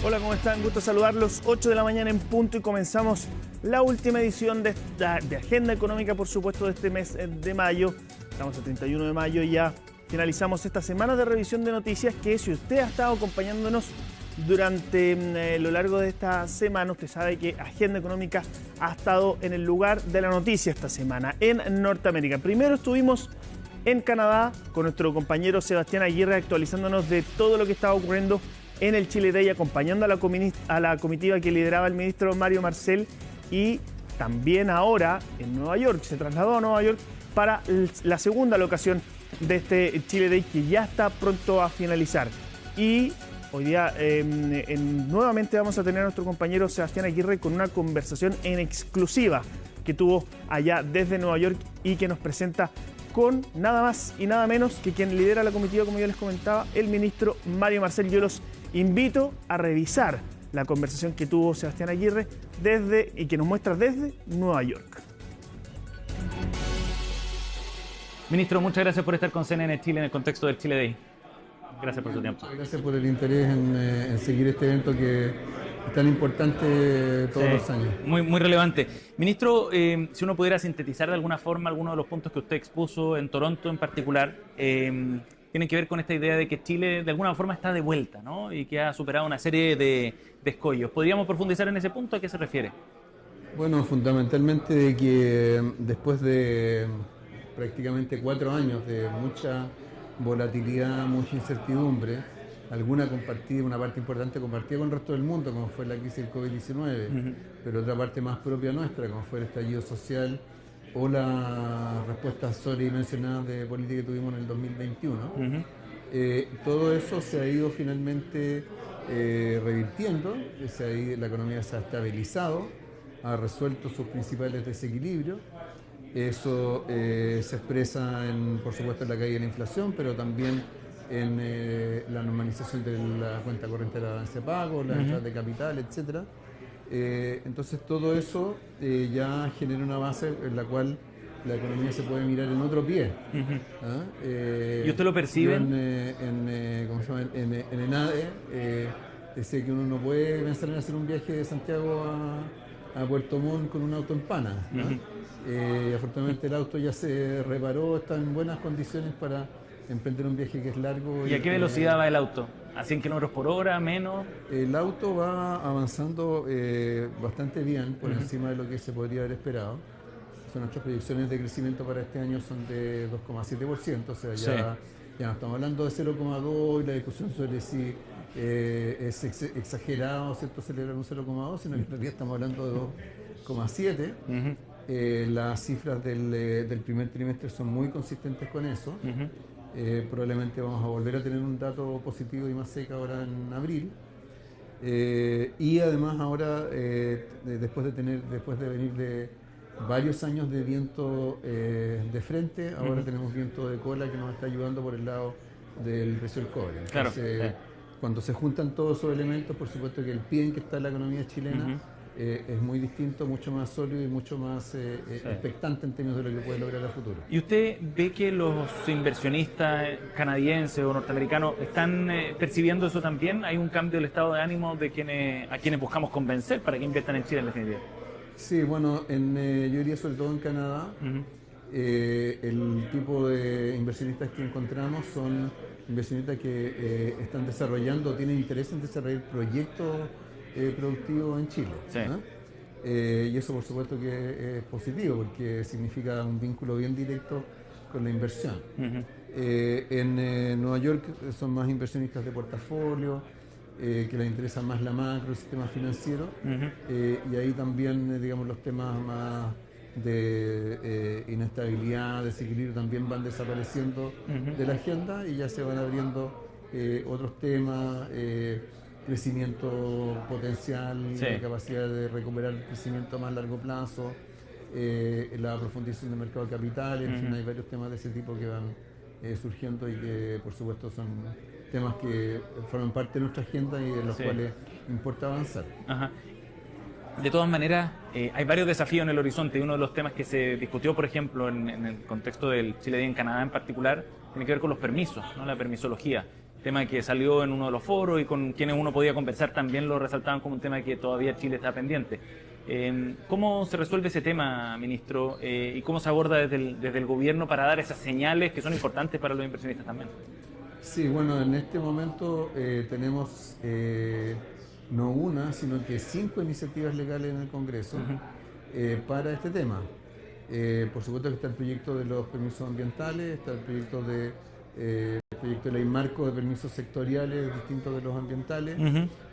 Hola, ¿cómo están? Gusto saludarlos. 8 de la mañana en punto y comenzamos la última edición de Agenda Económica, por supuesto, de este mes de mayo. Estamos el 31 de mayo y ya finalizamos esta semana de revisión de noticias que, si usted ha estado acompañándonos durante lo largo de esta semana, usted sabe que Agenda Económica ha estado en el lugar de la noticia esta semana en Norteamérica. Primero estuvimos en Canadá con nuestro compañero Sebastián Aguirre actualizándonos de todo lo que estaba ocurriendo en el Chile Day, acompañando a la comitiva que lideraba el ministro Mario Marcel, y también ahora en Nueva York. Se trasladó a Nueva York para la segunda locación de este Chile Day, que ya está pronto a finalizar. Y hoy día nuevamente vamos a tener a nuestro compañero Sebastián Aguirre con una conversación en exclusiva que tuvo allá desde Nueva York y que nos presenta con nada más y nada menos que quien lidera la comitiva, como yo les comentaba, el ministro Mario Marcel. Yo los invito a revisar la conversación que tuvo Sebastián Aguirre y que nos muestra desde Nueva York. Ministro, muchas gracias por estar con CNN Chile en el contexto del Chile Day. Gracias por su tiempo. Muchas gracias por el interés en seguir este evento que es tan importante todos los años. Muy relevante. Ministro, si uno pudiera sintetizar de alguna forma algunos de los puntos que usted expuso en Toronto en particular, tienen que ver con esta idea de que Chile de alguna forma está de vuelta, ¿no? Y que ha superado una serie de escollos. ¿Podríamos profundizar en ese punto? ¿A qué se refiere? Bueno, fundamentalmente de que después de prácticamente 4 años de mucha volatilidad, mucha incertidumbre, alguna compartida, una parte importante compartida con el resto del mundo, como fue la crisis del COVID-19, pero otra parte más propia nuestra, como fue el estallido social o la respuesta sobredimensionada de política que tuvimos en el 2021. Todo eso se ha ido finalmente revirtiendo, la economía se ha estabilizado, ha resuelto sus principales desequilibrios. Eso se expresa, por supuesto, en la caída de la inflación, pero también en la normalización de la cuenta corriente de la balanza de pago, la entrada de capital, etc. Entonces todo eso ya genera una base en la cual la economía se puede mirar en otro pie. ¿Y usted lo percibe? En ENADE decía que uno no puede pensar en hacer un viaje de Santiago a Puerto Montt con un auto en pana. Afortunadamente el auto ya se reparó, está en buenas condiciones para emprender un viaje que es largo. ¿Y a qué velocidad va el auto? ¿A 100 km por hora, menos? El auto va avanzando bastante bien, por encima de lo que se podría haber esperado. Nuestras proyecciones de crecimiento para este año son de 2,7%, o sea, ya no estamos hablando de 0,2 y la discusión sobre si es exagerado, ¿cierto?, celebrar un 0,2, sino que en realidad estamos hablando de 2,7%. Las cifras del primer trimestre son muy consistentes con eso. Probablemente vamos a volver a tener un dato positivo y más seca ahora en abril. Y además ahora, después de venir de varios años de viento de frente, ahora tenemos viento de cola que nos está ayudando por el lado del precio del cobre. Entonces, cuando se juntan todos esos elementos, por supuesto que el pie en que está la economía chilena es muy distinto, mucho más sólido y mucho más expectante en términos de lo que puede lograr a futuro. ¿Y usted ve que los inversionistas canadienses o norteamericanos están percibiendo eso también? ¿Hay un cambio del estado de ánimo de a quienes buscamos convencer para que inviertan en Chile en definitiva? Sí, bueno, yo diría sobre todo en Canadá, el tipo de inversionistas que encontramos son inversionistas que están desarrollando, tienen interés en desarrollar proyectos productivos en Chile. Y eso por supuesto que es positivo, porque significa un vínculo bien directo con la inversión. En Nueva York son más inversionistas de portafolio, que les interesa más la macro, el sistema financiero, y ahí también, digamos, los temas más de inestabilidad, desequilibrio también van desapareciendo de la agenda y ya se van abriendo otros temas, crecimiento potencial, capacidad de recuperar el crecimiento a más largo plazo, la profundización del mercado de capital, en fin, hay varios temas de ese tipo que van surgiendo y que por supuesto son temas que forman parte de nuestra agenda y en los cuales importa avanzar. De todas maneras, hay varios desafíos en el horizonte y uno de los temas que se discutió, por ejemplo, en el contexto del Chile Day en Canadá en particular, tiene que ver con los permisos, ¿no? La permisología. tema que salió en uno de los foros y con quienes uno podía conversar también lo resaltaban como un tema que todavía Chile está pendiente. ¿Cómo se resuelve ese tema, ministro? ¿Y cómo se aborda desde el gobierno para dar esas señales que son importantes para los inversionistas también? Sí, bueno, en este momento tenemos no una, sino que 5 iniciativas legales en el Congreso para este tema. Por supuesto que está el proyecto de los permisos ambientales, está el proyecto de ley marco de permisos sectoriales distintos de los ambientales.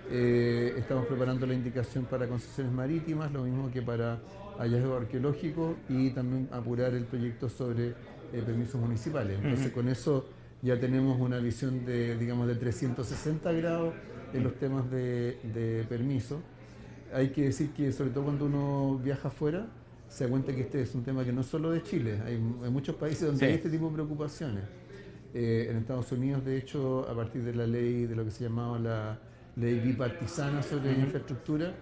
Estamos preparando la indicación para concesiones marítimas, lo mismo que para hallazgo arqueológico, y también apurar el proyecto sobre permisos municipales. Entonces con eso ya tenemos una visión de 360 grados en los temas de permiso. Hay que decir que sobre todo cuando uno viaja afuera, se da cuenta que este es un tema que no es solo de Chile, hay muchos países donde hay este tipo de preocupaciones. En Estados Unidos, de hecho, a partir de la ley, de lo que se llamaba la ley bipartisana sobre infraestructura,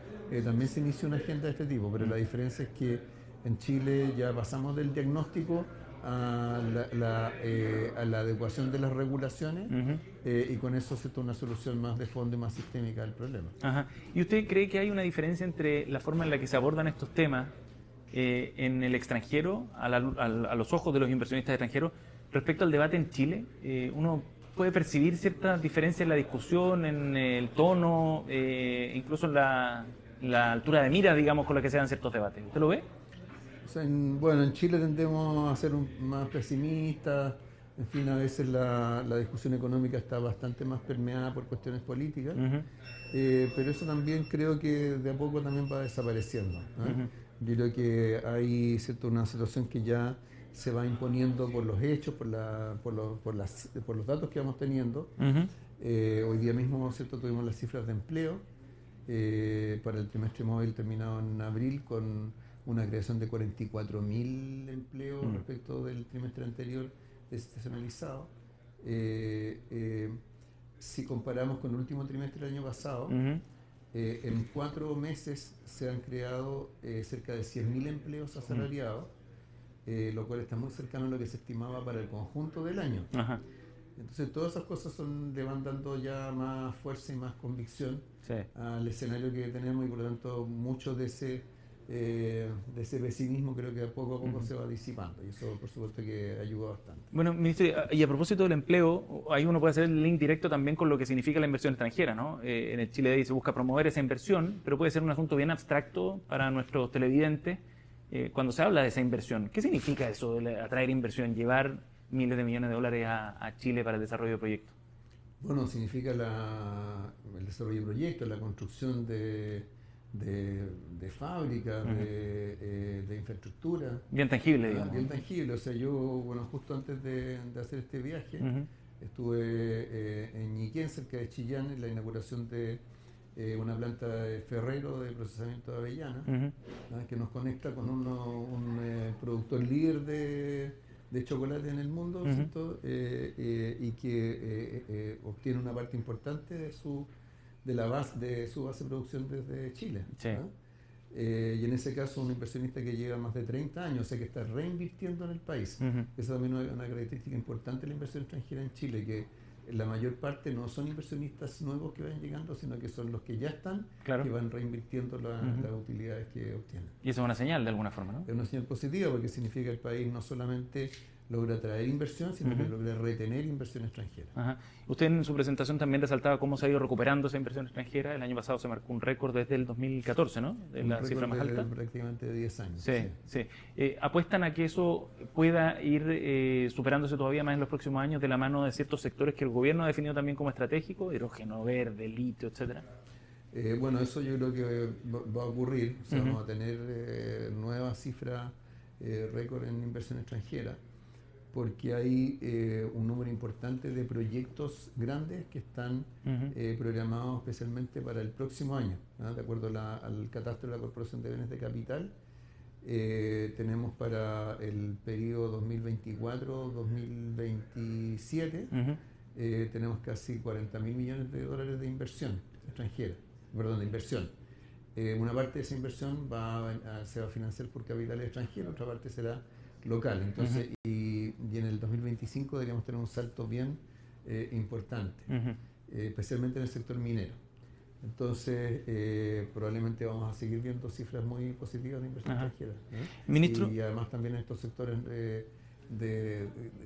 también se inició una agenda de este tipo, pero la diferencia es que en Chile ya pasamos del diagnóstico a la adecuación de las regulaciones y con eso se toma una solución más de fondo y más sistémica del problema. Ajá. ¿Y usted cree que hay una diferencia entre la forma en la que se abordan estos temas en el extranjero, a los ojos de los inversionistas extranjeros, respecto al debate en Chile? Uno puede percibir ciertas diferencias en la discusión, en el tono, incluso en la altura de mira, digamos, con la que se dan ciertos debates. ¿Usted lo ve? O sea, en Chile tendemos a ser más pesimistas. En fin, a veces la discusión económica está bastante más permeada por cuestiones políticas, pero eso también creo que de a poco también va desapareciendo, ¿no? Yo creo que hay una situación que ya se va imponiendo por los hechos, por los datos que vamos teniendo. Hoy día mismo, ¿cierto?, tuvimos las cifras de empleo para el trimestre móvil terminado en abril con una creación de 44.000 empleos respecto del trimestre anterior desestacionalizado. Si comparamos con el último trimestre del año pasado, en 4 meses se han creado cerca de 100.000 empleos asalariados, lo cual está muy cercano a lo que se estimaba para el conjunto del año. Entonces todas esas cosas le van dando ya más fuerza y más convicción al escenario que tenemos, y por lo tanto mucho de ese pesimismo creo que poco a poco se va disipando, y eso por supuesto que ayuda bastante. Bueno, ministro, y a propósito del empleo, ahí uno puede hacer el link directo también con lo que significa la inversión extranjera, ¿no? En el Chile Day se busca promover esa inversión, pero puede ser un asunto bien abstracto para nuestros televidentes cuando se habla de esa inversión. ¿Qué significa eso de atraer inversión, llevar miles de millones de dólares a Chile para el desarrollo de proyectos? Bueno, significa el desarrollo de proyectos, la construcción de fábricas, de infraestructura. Bien tangible, digamos. Bien tangible. O sea, yo, justo antes de hacer este viaje, estuve en Ñiquén, cerca de Chillán, en la inauguración de una planta de Ferrero de procesamiento de avellana, que nos conecta con un productor líder de chocolate en el mundo, ¿cierto? Y que obtiene una parte importante de su base de producción desde Chile. Y en ese caso un inversionista que lleva más de 30 años, o sea que está reinvirtiendo en el país. Esa también es una característica importante de la inversión extranjera en Chile, que la mayor parte no son inversionistas nuevos que van llegando, sino que son los que ya están, que van reinvirtiendo las utilidades que obtienen. Y eso es una señal de alguna forma, ¿no? Es una señal positiva, porque significa que el país no solamente logra atraer inversión, sino que logra retener inversión extranjera. Usted en su presentación también resaltaba cómo se ha ido recuperando esa inversión extranjera. El año pasado se marcó un récord desde el 2014, ¿no? De la cifra más alta. Prácticamente de 10 años. Sí. ¿Apuestan a que eso pueda ir superándose todavía más en los próximos años de la mano de ciertos sectores que el gobierno ha definido también como estratégicos, hidrógeno verde, litio, etcétera? Bueno, eso yo creo que va a ocurrir. O sea, vamos a tener nuevas cifras récord en inversión extranjera, porque hay un número importante de proyectos grandes que están programados especialmente para el próximo año, ¿no? De acuerdo al catastro de la Corporación de Bienes de Capital, tenemos para el periodo 2024-2027 tenemos casi 40.000 millones de dólares de inversión extranjera, de inversión. Una parte de esa inversión se va a financiar por capitales extranjeros, otra parte será local. Entonces, y en el 2025 deberíamos tener un salto bien importante, especialmente en el sector minero. Entonces, probablemente vamos a seguir viendo cifras muy positivas de inversión extranjera. Ministro. Y además también en estos sectores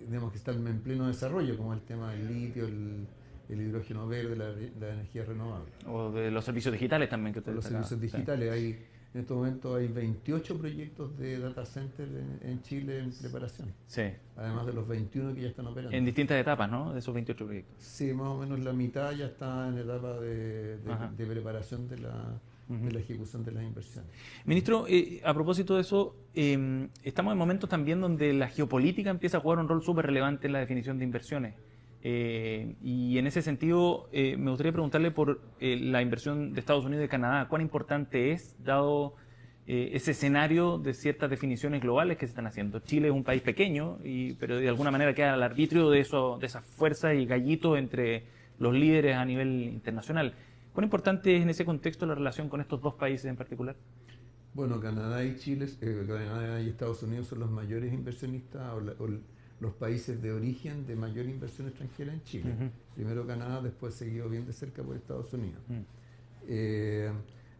digamos que están en pleno desarrollo, como el tema del litio, el hidrógeno verde, la energía renovable. O de los servicios digitales también que ustedes Los servicios digitales. En este momento hay 28 proyectos de data center en Chile en preparación. Sí. Además de los 21 que ya están operando. En distintas etapas, ¿no? De esos 28 proyectos. Sí, más o menos la mitad ya está en etapa de preparación de la ejecución de las inversiones. Ministro, a propósito de eso, estamos en momentos también donde la geopolítica empieza a jugar un rol súper relevante en la definición de inversiones. Y en ese sentido, me gustaría preguntarle por la inversión de Estados Unidos y de Canadá. ¿Cuán importante es, dado ese escenario de ciertas definiciones globales que se están haciendo? Chile es un país pequeño, pero de alguna manera queda al arbitrio de esas fuerzas y gallitos entre los líderes a nivel internacional. ¿Cuán importante es en ese contexto la relación con estos dos países en particular? Bueno, Canadá y Chile, Canadá y Estados Unidos son los mayores inversionistas o los países de origen de mayor inversión extranjera en Chile. Primero Canadá, después seguido bien de cerca por Estados Unidos.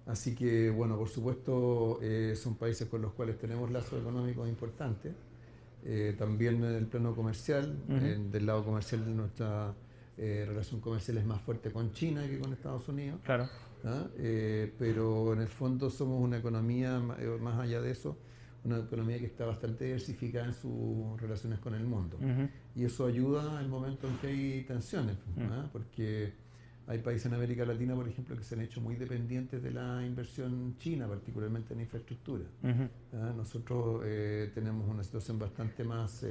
Así que, bueno, por supuesto, son países con los cuales tenemos lazos económicos importantes. También en el plano comercial, del lado comercial, nuestra relación comercial es más fuerte con China que con Estados Unidos. Claro. Pero en el fondo somos una economía, más allá de eso, una economía que está bastante diversificada en sus relaciones con el mundo. Y eso ayuda en momentos en que hay tensiones, porque hay países en América Latina, por ejemplo, que se han hecho muy dependientes de la inversión china, particularmente en infraestructura. Nosotros tenemos una situación bastante más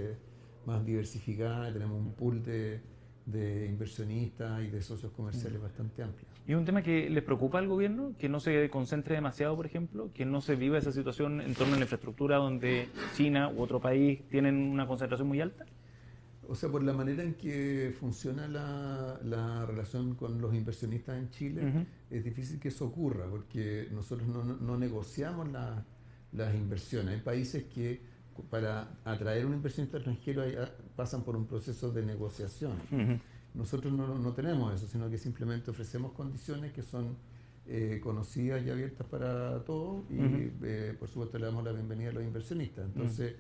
diversificada, tenemos un pool de inversionistas y de socios comerciales bastante amplio. ¿Y es un tema que les preocupa al gobierno? ¿Que no se concentre demasiado, por ejemplo? ¿Que no se viva esa situación en torno a la infraestructura donde China u otro país tienen una concentración muy alta? O sea, por la manera en que funciona la relación con los inversionistas en Chile, es difícil que eso ocurra, porque nosotros no negociamos las inversiones. Hay países que para atraer un inversionista extranjero pasan por un proceso de negociación. Nosotros no tenemos eso, sino que simplemente ofrecemos condiciones que son conocidas y abiertas para todos y por supuesto le damos la bienvenida a los inversionistas. Entonces,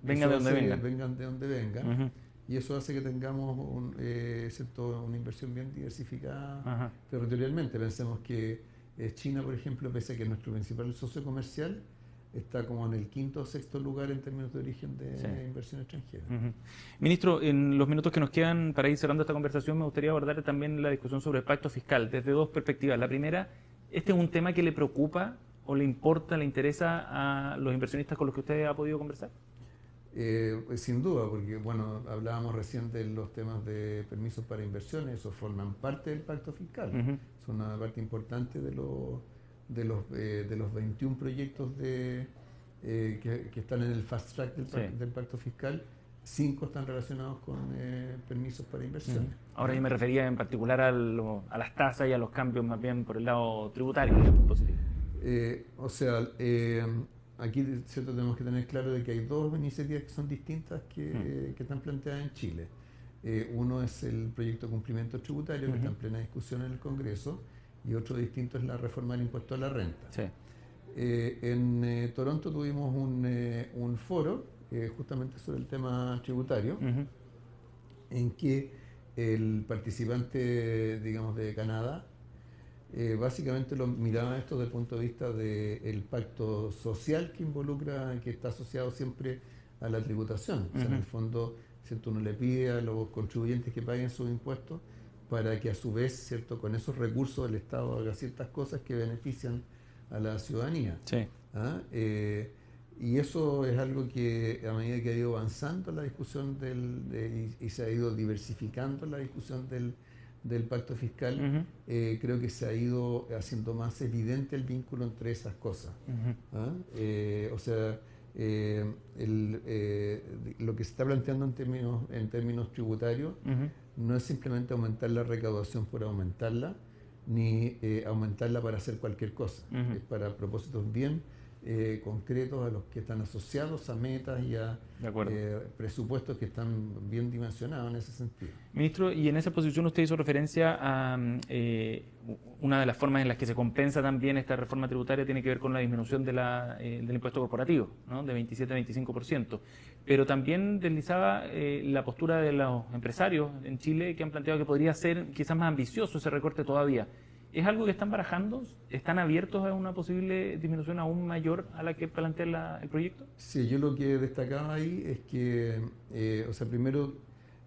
vengan de donde vengan. Vengan de donde vengan. Y eso hace que tengamos una inversión bien diversificada territorialmente. Pensemos que China, por ejemplo, pese a que nuestro principal socio comercial, está como en el 5º o 6º lugar en términos de origen de inversión extranjera. Ministro, en los minutos que nos quedan para ir cerrando esta conversación, me gustaría abordar también la discusión sobre el pacto fiscal desde dos perspectivas. La primera, ¿este es un tema que le preocupa o le importa, le interesa a los inversionistas con los que usted ha podido conversar? Pues sin duda, porque bueno, hablábamos recién de los temas de permisos para inversiones, esos forman parte del pacto fiscal, son una parte importante de los 21 proyectos que están en el fast track del pacto fiscal. 5 están relacionados con permisos para inversiones. Ahora yo me refería en particular a las tasas y a los cambios más bien por el lado tributario positivo. Aquí cierto tenemos que tener claro de que hay dos iniciativas que son distintas que están planteadas en Chile. Uno es el proyecto de cumplimiento tributario que está en plena discusión en el Congreso, y otro distinto es la reforma del impuesto a la renta. En Toronto tuvimos un foro justamente sobre el tema tributario, en que el participante, digamos, de Canadá básicamente lo miraba esto desde el punto de vista del pacto social que involucra, que está asociado siempre a la tributación. O sea, en el fondo, ¿cierto?, uno le pide a los contribuyentes que paguen sus impuestos para que a su vez, ¿cierto?, con esos recursos el Estado haga ciertas cosas que benefician a la ciudadanía. Y eso es algo que a medida que ha ido avanzando la discusión y se ha ido diversificando la discusión del pacto fiscal, creo que se ha ido haciendo más evidente el vínculo entre esas cosas. Lo que se está planteando en términos tributarios no es simplemente aumentar la recaudación por aumentarla, ni aumentarla para hacer cualquier cosa. Es para propósitos bien concretos a los que están asociados a metas y a presupuestos que están bien dimensionados en ese sentido. Ministro, y en esa posición usted hizo referencia a una de las formas en las que se compensa también esta reforma tributaria tiene que ver con la disminución del impuesto corporativo, ¿no? De 27 a 25%. Pero también deslizaba la postura de los empresarios en Chile que han planteado que podría ser quizás más ambicioso ese recorte todavía. ¿Es algo que están barajando? ¿Están abiertos a una posible disminución aún mayor a la que plantea el proyecto? Sí, yo lo que destacaba ahí es que, primero,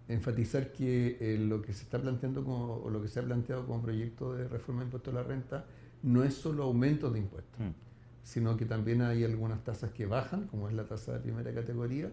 enfatizar que lo que se está planteando o lo que se ha planteado como proyecto de reforma de impuesto a la renta no es solo aumento de impuestos, sino que también hay algunas tasas que bajan, como es la tasa de primera categoría,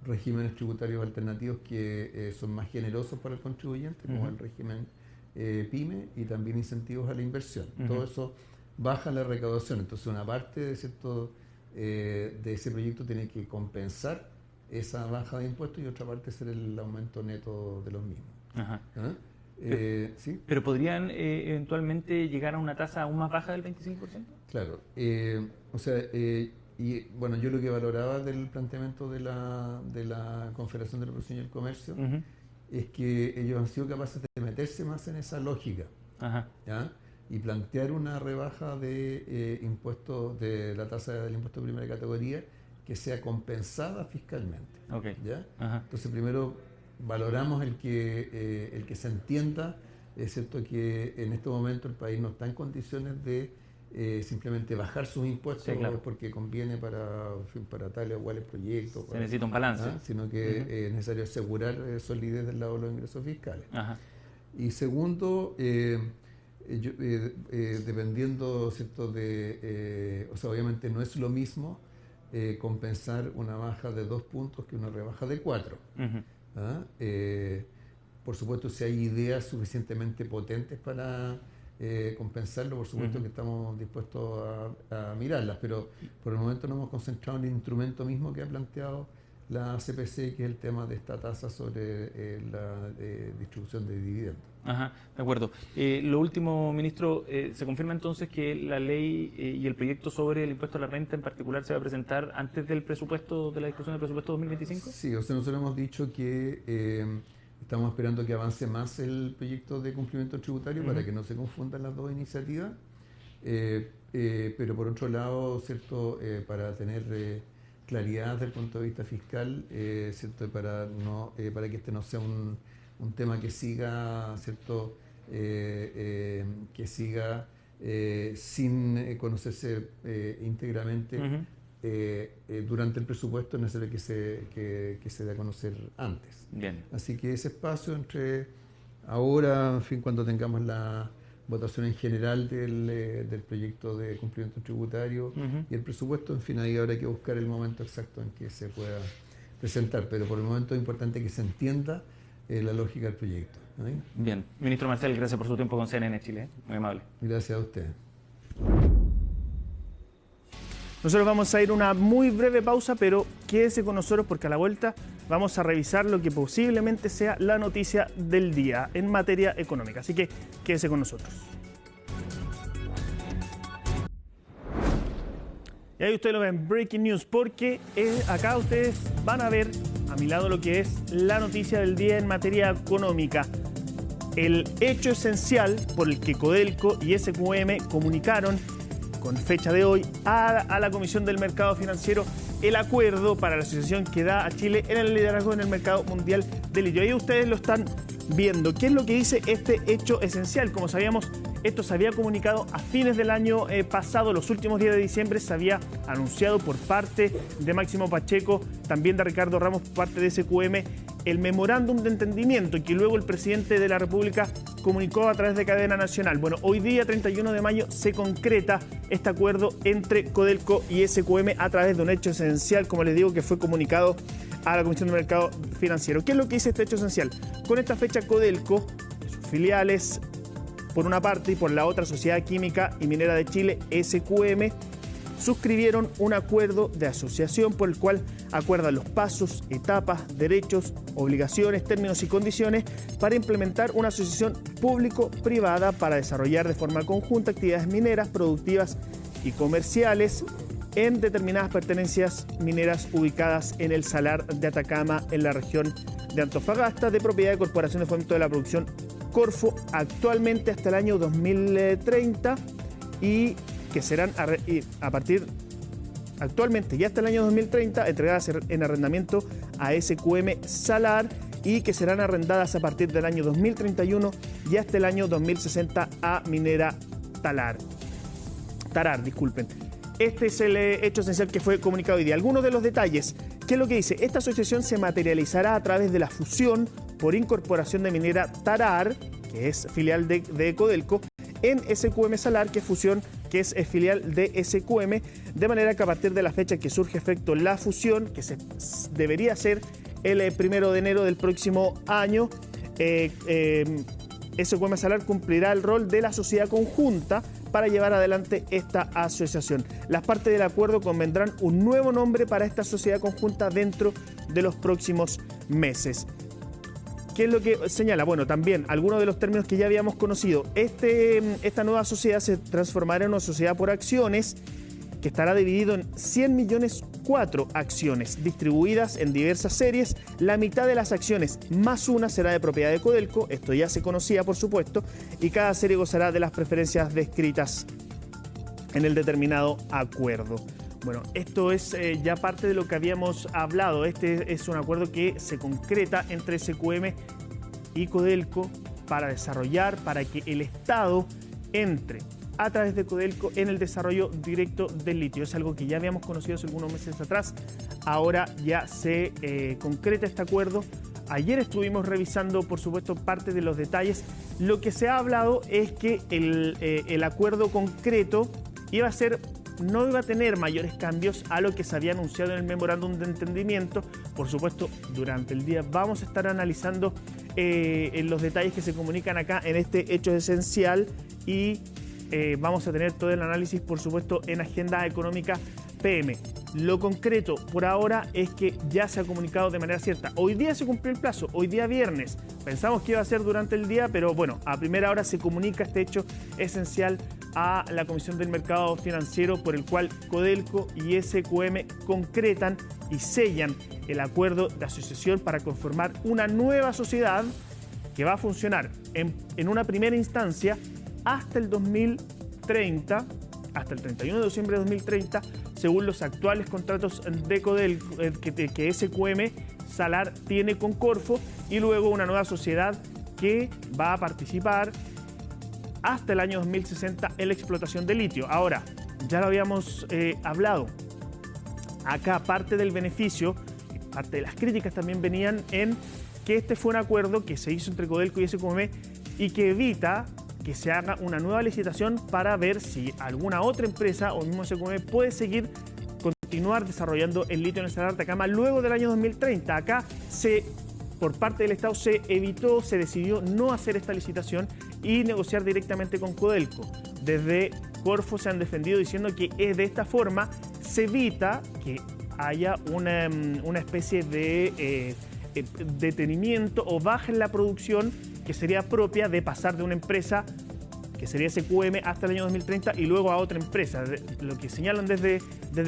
regímenes tributarios alternativos que son más generosos para el contribuyente, como el régimen PYME, y también incentivos a la inversión. Todo eso baja la recaudación. Entonces, una parte de ese proyecto tiene que compensar esa baja de impuestos y otra parte ser el aumento neto de los mismos. Ajá. ¿Ah? ¿Sí? ¿Pero podrían eventualmente llegar a una tasa aún más baja del 25%? Claro. Y bueno, yo lo que valoraba del planteamiento de la Confederación de la Producción y el Comercio es que ellos han sido capaces de meterse más en esa lógica. ¿Ya? Y plantear una rebaja de impuestos, de la tasa del impuesto de primera categoría, que sea compensada fiscalmente. ¿Ya? Entonces, primero valoramos el que se entienda, es cierto que en este momento el país no está en condiciones de simplemente bajar sus impuestos porque conviene para tales o cuales proyectos. Se necesita un balance. Sino que es necesario asegurar solidez del lado de los ingresos fiscales. Y segundo, dependiendo, ¿cierto? Obviamente no es lo mismo compensar una baja de 2 puntos que una rebaja de 4. Por supuesto, si hay ideas suficientemente potentes para compensarlo, por supuesto que estamos dispuestos a mirarlas, pero por el momento nos hemos concentrado en el instrumento mismo que ha planteado la CPC, que es el tema de esta tasa sobre la distribución de dividendos. De acuerdo. Lo último, ministro, ¿se confirma entonces que la ley y el proyecto sobre el impuesto a la renta en particular se va a presentar antes del presupuesto, de la discusión del presupuesto 2025? Sí, nosotros hemos dicho que estamos esperando que avance más el proyecto de cumplimiento tributario para que no se confundan las dos iniciativas, pero por otro lado, ¿cierto? Para tener claridad desde el punto de vista fiscal, ¿cierto? Para que este no sea un tema que siga, ¿cierto? Que siga sin conocerse íntegramente. Durante el presupuesto es necesario que se dé a conocer antes. Bien. Así que ese espacio entre ahora, en fin, cuando tengamos la votación en general del proyecto de cumplimiento tributario y el presupuesto, en fin, ahí habrá que buscar el momento exacto en que se pueda presentar, pero por el momento es importante que se entienda la lógica del proyecto. Bien. Ministro Marcel, gracias por su tiempo con CNN Chile. Muy amable. Gracias a usted. Nosotros vamos a ir a una muy breve pausa, pero quédese con nosotros porque a la vuelta vamos a revisar lo que posiblemente sea la noticia del día en materia económica. Así que quédese con nosotros. Y ahí ustedes lo ven, Breaking News, porque acá ustedes van a ver a mi lado lo que es la noticia del día en materia económica. El hecho esencial por el que Codelco y SQM comunicaron con fecha de hoy a la Comisión del Mercado Financiero el acuerdo para la asociación que da a Chile en el liderazgo en el mercado mundial del litio. Ahí ustedes lo están viendo. ¿Qué es lo que dice este hecho esencial? Como sabíamos, esto se había comunicado a fines del año pasado, los últimos días de diciembre, se había anunciado por parte de Máximo Pacheco, también de Ricardo Ramos por parte de SQM, el memorándum de entendimiento que luego el presidente de la República comunicó a través de cadena nacional. Bueno, hoy día, 31 de mayo, se concreta este acuerdo entre Codelco y SQM a través de un hecho esencial, como les digo, que fue comunicado a la Comisión del Mercado Financiero. ¿Qué es lo que dice este hecho esencial? Con esta fecha, Codelco, sus filiales, por una parte, y por la otra, Sociedad Química y Minera de Chile, SQM, suscribieron un acuerdo de asociación por el cual acuerdan los pasos, etapas, derechos, obligaciones, términos y condiciones para implementar una asociación público-privada para desarrollar de forma conjunta actividades mineras, productivas y comerciales en determinadas pertenencias mineras ubicadas en el Salar de Atacama, en la región de Antofagasta, de propiedad de Corporación de Fomento de la Producción Corfo, actualmente hasta el año 2030 y que serán a partir actualmente y hasta el año 2030 entregadas en arrendamiento a SQM Salar y que serán arrendadas a partir del año 2031 y hasta el año 2060 a Minera Tarar. Este es el hecho esencial que fue comunicado hoy día. Algunos de los detalles. ¿Qué es lo que dice? Esta asociación se materializará a través de la fusión por incorporación de Minera Tarar, que es filial de Codelco, en SQM Salar, que es filial de SQM, de manera que a partir de la fecha que surge efecto la fusión, que debería ser el 1 de enero del próximo año, SQM Salar cumplirá el rol de la sociedad conjunta para llevar adelante esta asociación. Las partes del acuerdo convendrán un nuevo nombre para esta sociedad conjunta dentro de los próximos meses. ¿Qué es lo que señala? Bueno, también algunos de los términos que ya habíamos conocido. Esta nueva sociedad se transformará en una sociedad por acciones que estará dividido en 100.004.000 acciones distribuidas en diversas series. La mitad de las acciones más una será de propiedad de Codelco, esto ya se conocía por supuesto, y cada serie gozará de las preferencias descritas en el determinado acuerdo. Bueno, esto es ya parte de lo que habíamos hablado. Este es un acuerdo que se concreta entre SQM y Codelco para desarrollar, para que el Estado entre a través de Codelco en el desarrollo directo del litio. Es algo que ya habíamos conocido hace algunos meses atrás. Ahora ya se concreta este acuerdo. Ayer estuvimos revisando, por supuesto, parte de los detalles. Lo que se ha hablado es que el acuerdo concreto no iba a tener mayores cambios a lo que se había anunciado en el memorándum de entendimiento. Por supuesto, durante el día vamos a estar analizando los detalles que se comunican acá en este hecho esencial y vamos a tener todo el análisis, por supuesto, en Agenda Económica PM. Lo concreto por ahora es que ya se ha comunicado de manera cierta. Hoy día se cumplió el plazo, hoy día viernes. Pensamos que iba a ser durante el día, pero bueno, a primera hora se comunica este hecho esencial a la Comisión del Mercado Financiero, por el cual Codelco y SQM concretan y sellan el acuerdo de asociación para conformar una nueva sociedad que va a funcionar en una primera instancia hasta el 2030, hasta el 31 de diciembre de 2030, según los actuales contratos de Codelco que SQM Salar tiene con Corfo, y luego una nueva sociedad que va a participar hasta el año 2060 en la explotación de litio. Ahora, ya lo habíamos hablado, acá parte del beneficio, parte de las críticas también venían en que este fue un acuerdo que se hizo entre Codelco y SQM y que evita que se haga una nueva licitación para ver si alguna otra empresa o mismo SQM puede continuar desarrollando el litio en el Salar de Atacama luego del año 2030. Acá por parte del Estado se decidió no hacer esta licitación y negociar directamente con Codelco. Desde Corfo se han defendido diciendo que de esta forma se evita que haya una especie de detenimiento o baja en la producción que sería propia de pasar de una empresa que sería SQM hasta el año 2030 y luego a otra empresa. Lo que señalan desde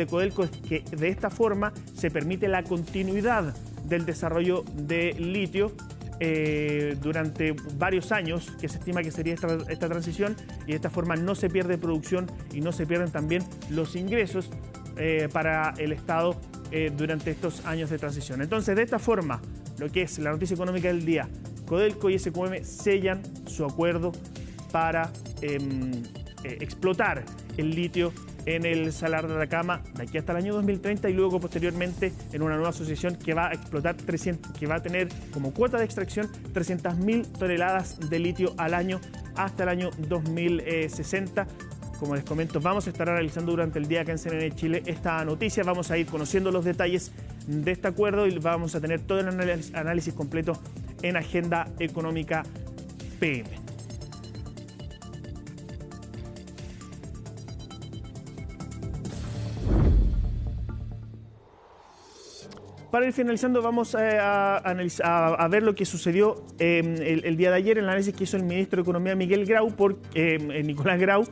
Codelco es que de esta forma se permite la continuidad del desarrollo de litio durante varios años, que se estima que sería esta transición, y de esta forma no se pierde producción y no se pierden también los ingresos para el Estado durante estos años de transición. Entonces, de esta forma, lo que es la noticia económica del día, Codelco y SQM sellan su acuerdo para explotar el litio en el Salar de Atacama de aquí hasta el año 2030 y luego posteriormente en una nueva asociación que va a explotar que va a tener como cuota de extracción 300.000 toneladas de litio al año hasta el año 2060. Como les comento, vamos a estar analizando durante el día acá en CNN Chile esta noticia. Vamos a ir conociendo los detalles de este acuerdo y vamos a tener todo el análisis completo en Agenda Económica PM. Para ir finalizando, vamos a ver lo que sucedió el día de ayer, el análisis que hizo el ministro de Economía Nicolás Grau,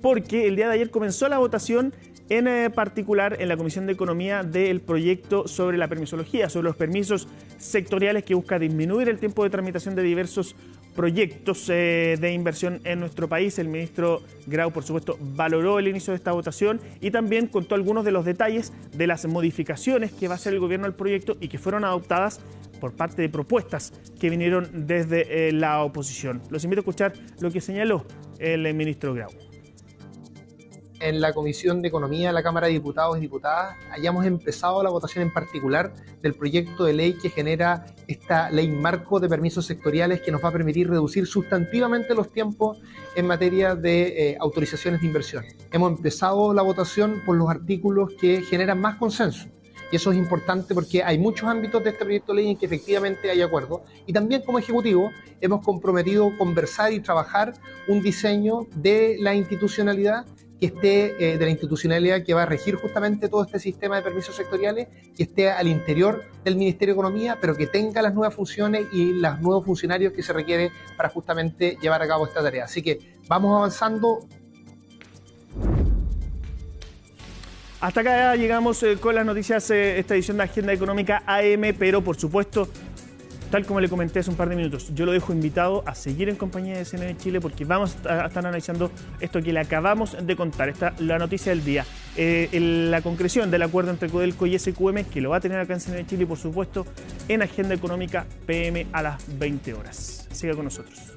porque el día de ayer comenzó la votación en particular en la Comisión de Economía del proyecto sobre la permisología, sobre los permisos sectoriales que busca disminuir el tiempo de tramitación de diversos proyectos de inversión en nuestro país. El ministro Grau, por supuesto, valoró el inicio de esta votación y también contó algunos de los detalles de las modificaciones que va a hacer el gobierno al proyecto y que fueron adoptadas por parte de propuestas que vinieron desde la oposición. Los invito a escuchar lo que señaló el ministro Grau. En la Comisión de Economía de la Cámara de Diputados y Diputadas hayamos empezado la votación en particular del proyecto de ley que genera esta ley marco de permisos sectoriales que nos va a permitir reducir sustantivamente los tiempos en materia de autorizaciones de inversión. Hemos empezado la votación por los artículos que generan más consenso. Y eso es importante porque hay muchos ámbitos de este proyecto de ley en que efectivamente hay acuerdo. Y también como Ejecutivo hemos comprometido conversar y trabajar un diseño de la institucionalidad que esté de la institucionalidad que va a regir justamente todo este sistema de permisos sectoriales, que esté al interior del Ministerio de Economía, pero que tenga las nuevas funciones y los nuevos funcionarios que se requiere para justamente llevar a cabo esta tarea. Así que vamos avanzando. Hasta acá llegamos con las noticias, esta edición de Agenda Económica AM, pero por supuesto, tal como le comenté hace un par de minutos, yo lo dejo invitado a seguir en compañía de CNN Chile porque vamos a estar analizando esto que le acabamos de contar, la noticia del día, la concreción del acuerdo entre Codelco y SQM, que lo va a tener acá en CNN Chile y por supuesto en Agenda Económica PM a las 20 horas. Siga con nosotros.